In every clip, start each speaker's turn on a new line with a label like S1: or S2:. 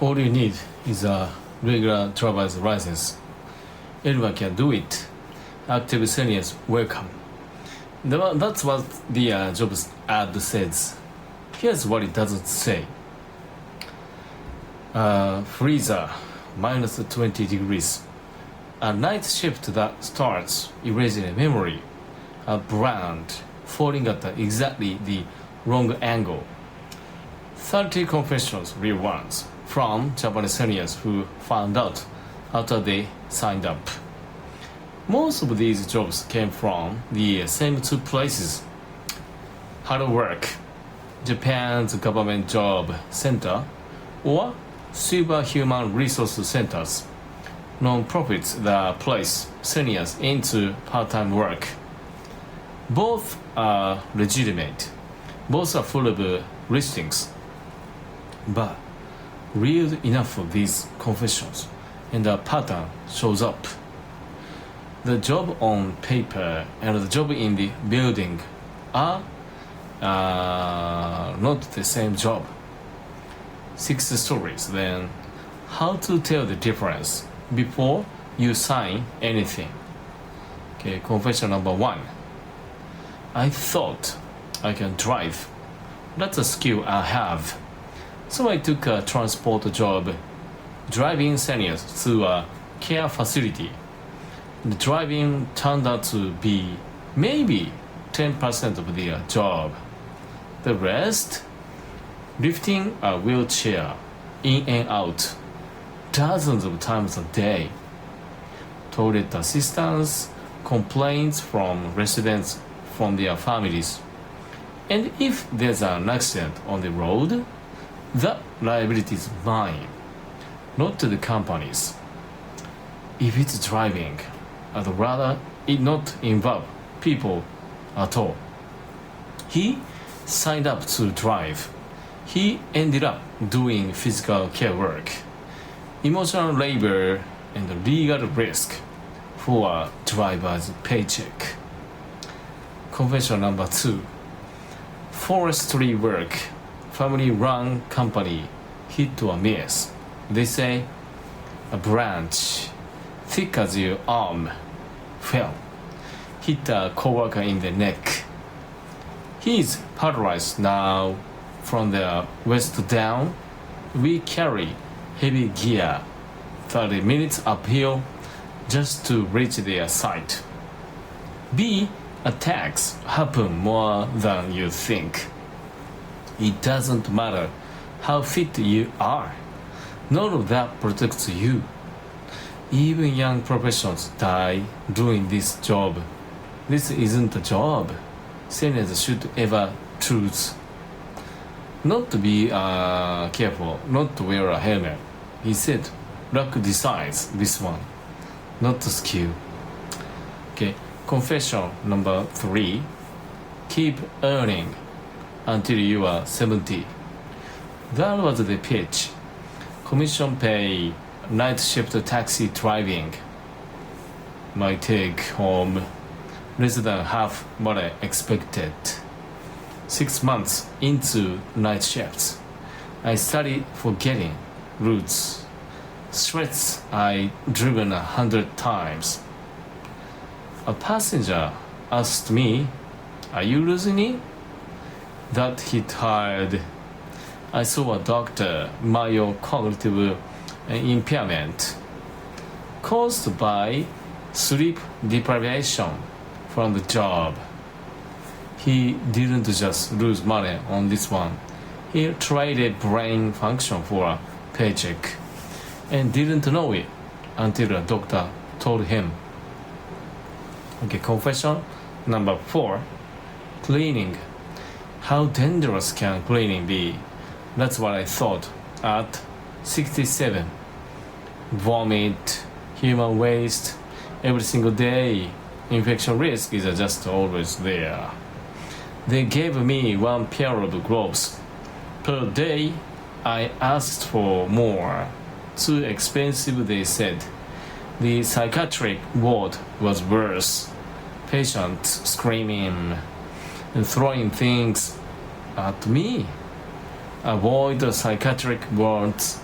S1: All you need is a regular driver's license. Anyone can do it. Active seniors welcome. That's what the jobs ad says. Here's what it doesn't say. Freezer, minus 20 degrees. A night shift that starts erasing a memory. A brand falling at exactly the wrong angle. 30 confessions, real ones, from Japanese seniors who found out after they signed up. Most of these jobs came from the same two places. Hard work, Japan's government job center, or super human resource centers, non-profits that place seniors into part-time work. Both are legitimate. Both are full of listings. But read enough of these confessions and a pattern shows up. The job on paper and the job in the building are not the same job. 6 stories, then how to tell the difference before you sign anything. Okay, confession number 1. I thought I can drive. That's a skill I have. So I took a transport job driving seniors to a care facility. The driving turned out to be maybe 10% of the job. The rest, lifting a wheelchair in and out dozens of times a day. Toilet assistance, complaints from residents from their families. And if there's an accident on the road, that liability is mine, not to the companies. If it's driving, I'd rather it not involve people at all. He signed up to drive. He ended up doing physical care work, emotional labor, and legal risk for a driver's paycheck. Confession number 2. Forestry work, family-run company, hit or miss. They say a branch, thick as your arm, fell, hit a coworker in the neck. He is paralyzed now from the waist down. We carry heavy gear, 30 minutes uphill just to reach their site. B. Attacks happen more than you think. It doesn't matter how fit you are. None of that protects you. Even young professionals die doing this job. This isn't a job seniors should ever choose. Not to be careful, not to wear a helmet. He said, luck decides this one, not the skill. Okay, confession number 3. Keep earning until you are 70. That was the pitch. Commission pay, night shift taxi driving. My take home less than half what I expected. 6 months into night shifts, I started forgetting routes, streets I driven 100 times. A passenger asked me, "Are you losing it?" That hit hard. I saw a doctor, cognitive impairment caused by sleep deprivation from the job. He didn't just lose money on this one. He traded brain function for a paycheck and didn't know it until a doctor told him. Okay, confession number 4. Cleaning. How dangerous can cleaning be? That's what I thought at 67. Vomit, human waste, every single day. Infection risk is just always there. They gave me 1 pair of gloves per day. I asked for more. Too expensive, they said. The psychiatric ward was worse. Patients screaming and throwing things at me. Avoid the psychiatric wards.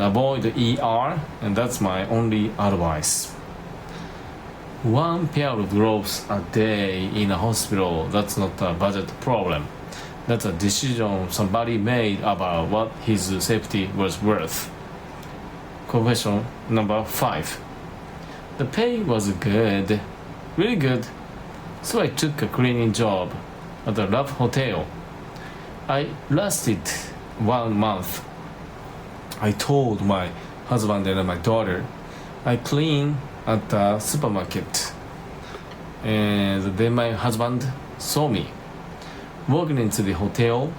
S1: avoid ER, and that's my only advice. One pair of gloves a day in a hospital, that's not a budget problem. That's a decision somebody made about what his safety was worth. Confession number 5. The pay was good, really good, so I took a cleaning job at a Love Hotel. I lasted 1 month. I told my husband and my daughter I clean at the supermarket, and then my husband saw me walking into the hotel.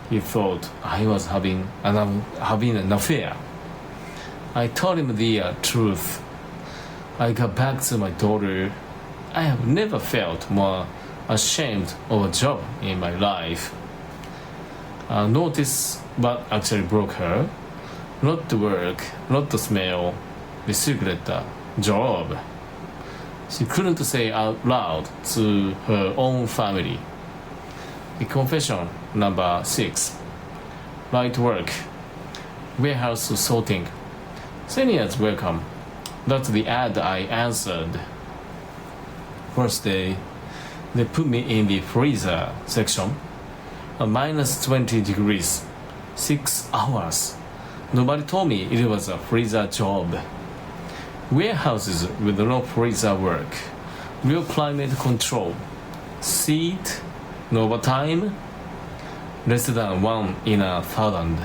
S1: He thought I was having an affair. I told him the truth. I got back to my daughter. I have never felt more ashamed of a job in my life. Notice what actually broke her. Not the work, not the smell, the secret job. She couldn't say out loud to her own family. The confession number 6. Light work. Warehouse sorting. Seniors welcome. That's the ad I answered. First day, they put me in the freezer section. Minus 20 degrees. 6 hours. Nobody told me it was a freezer job. Warehouses with no freezer work. Real climate control. Seat, no overtime. Less than 1 in 1,000.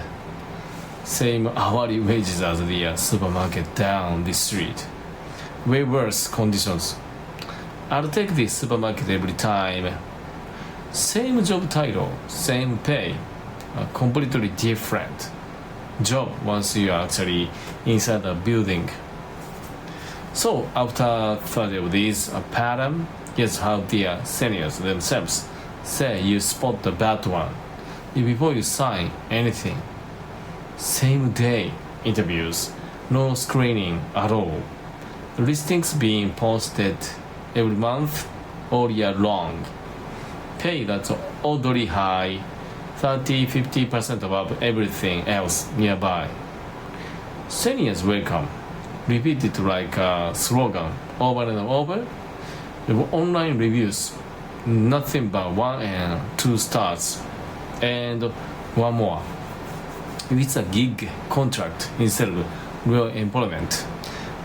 S1: Same hourly wages as the supermarket down the street. Way worse conditions. I'll take the supermarket every time. Same job title, same pay, completely different job once you are actually inside the building. So after 30 of these pattern, here's how the seniors themselves say you spot the bad one before you sign anything. Same day interviews, no screening at all. Listings being posted every month, all year long. Pay that's oddly high, 30-50% above everything else nearby. Seniors welcome. Repeat it like a slogan over and over. The online reviews, nothing but 1 and 2 stars. And one more. If it's a gig contract instead of real employment,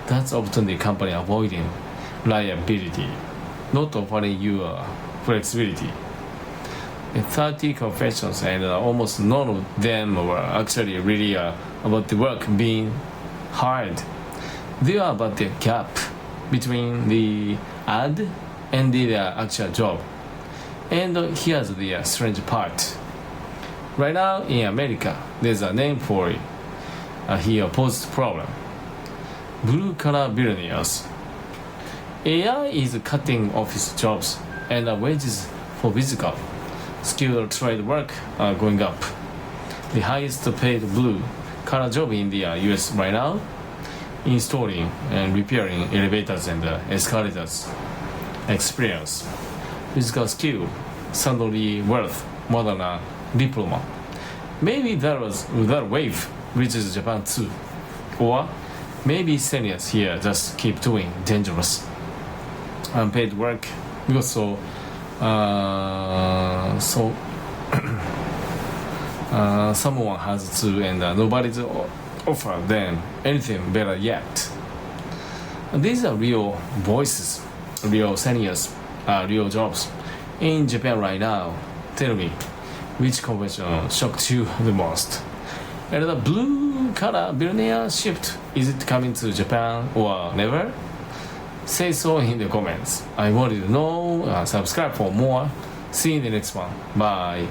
S1: that's often the company avoiding liability, not offering you flexibility. 30 confessions, and almost none of them were actually really about the work being hard. They are about the gap between the ad and the actual job. And here's the strange part. Right now in America, there's a name for it. He opposed problem. Blue-collar billionaires. AI is cutting office jobs, and wages for physical, skilled trade work are going up. The highest paid blue-collar job in the US right now, installing and repairing elevators and escalators. Experience, physical skill, suddenly worth more than a diploma. Maybe that wave reaches Japan too. Or maybe seniors here just keep doing dangerous unpaid work because someone has to, and nobody's offer them anything better yet. These are real voices, real seniors, real jobs in Japan right now. Tell me, which convention shocked you the most? And the blue-collar billionaire shift, is it coming to Japan or never? Say so in the comments. I wanted to know. Subscribe for more. See you in the next one. Bye.